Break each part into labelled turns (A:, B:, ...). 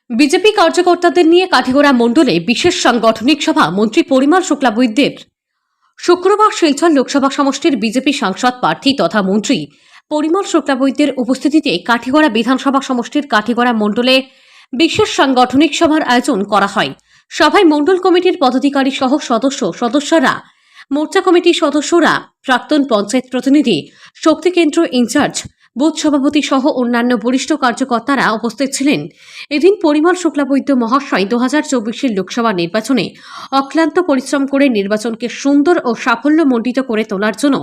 A: BJP কার্যকর্তাদের নিয়ে কাঠিগড়া মণ্ডলে বিশেষ সাংগঠনিক সভা মন্ত্রী পরিমল শুক্লাবৈদ্যের। শুক্রবার শিলচর লোকসভা সমষ্টির বিজেপি সাংসদ প্রার্থী তথা মন্ত্রী পরিমল শুক্লাবৈদ্যের উপস্থিতিতে কাঠিগড়া বিধানসভা সমষ্টির কাঠিগড়া মণ্ডলে বিশেষ সাংগঠনিক সভার আয়োজন করা হয়। সভায় মণ্ডল কমিটির পদাধিকারী সহ সদস্যরা, মোর্চা কমিটির সদস্যরা, প্রাক্তন পঞ্চায়েত প্রতিনিধি, শক্তি কেন্দ্র ইনচার্জ, বুথ সভাপতি সহ অন্যান্য বরিষ্ঠ কার্যকর্তারা উপস্থিত ছিলেন। এদিন পরিমল শুক্লাবৈদ্য মহাশয় 2024 লোকসভা নির্বাচনে অক্লান্ত পরিশ্রম করে নির্বাচনকে সুন্দর ও সাফল্যমণ্ডিত করে তোলার জন্য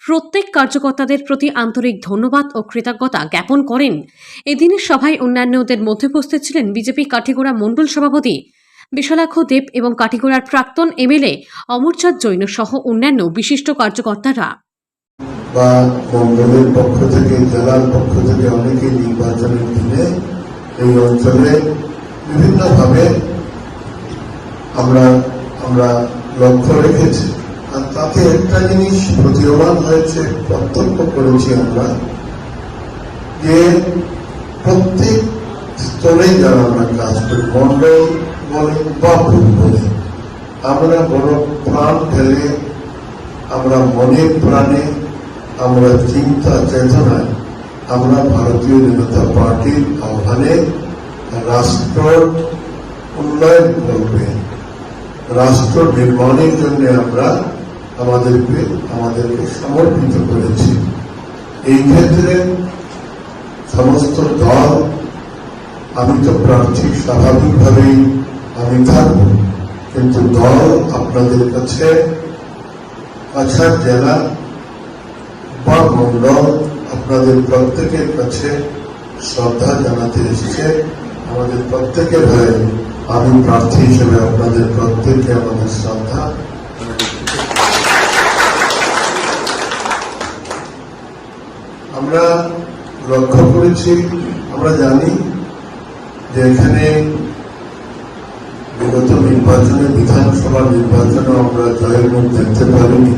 A: প্রত্যেক কার্যকর্তাদের প্রতি আন্তরিক ধন্যবাদ ও কৃতজ্ঞতা জ্ঞাপন করেন। এদিনের সভায় অন্যান্যদের মধ্যে উপস্থিত ছিলেন বিজেপি কাঠিগড়া মণ্ডল সভাপতি বিশালাক্ষ দেব এবং কাঠিগড়ার প্রাক্তন এমএলএ অমরচাঁদ জৈন সহ অন্যান্য বিশিষ্ট কার্যকর্তারা।
B: বা মণ্ডলের পক্ষ থেকে, জেলার পক্ষ থেকে অনেকে নির্বাচনের দিনে এই অঞ্চলে বিভিন্নভাবে আমরা লক্ষ্য রেখেছি। আর তাতে একটা জিনিস প্রতীয়মান হয়েছে, প্রত্যক্ষ করেছি আমরা, যে প্রত্যেক স্তরে যারা আমরা কাজ করি, মণ্ডল বলে বা ভূত বলে, আমরা বড় প্রাণ ফেলে, আমরা মনে প্রাণে, আমরা চিন্তা চেতনায় আমরা ভারতীয় জনতা পার্টির আহ্বানে রাষ্ট্র উন্নয়ন করবে, রাষ্ট্র নির্মাণের জন্য আমরা আমাদেরকে সমর্পিত করেছি। এই ক্ষেত্রে সমস্ত দল, আমি তো প্রার্থী, স্বাভাবিকভাবেই আমি থাকব, কিন্তু দল আপনাদের কাছে, কাছাড় জেলা বা মণ্ডল আপনাদের প্রত্যেকের কাছে শ্রদ্ধা জানাতে এসেছে। আমাদের প্রত্যেকের হয়ে আমি প্রার্থী হিসেবে আপনাদের প্রত্যেককে আমাদের শ্রদ্ধা। আমরা লক্ষ্য করেছি, আমরা জানি যে এখানে বিগত নির্বাচনে, বিধানসভা নির্বাচনে আমরা জয়ের মুখ দেখতে পারিনি।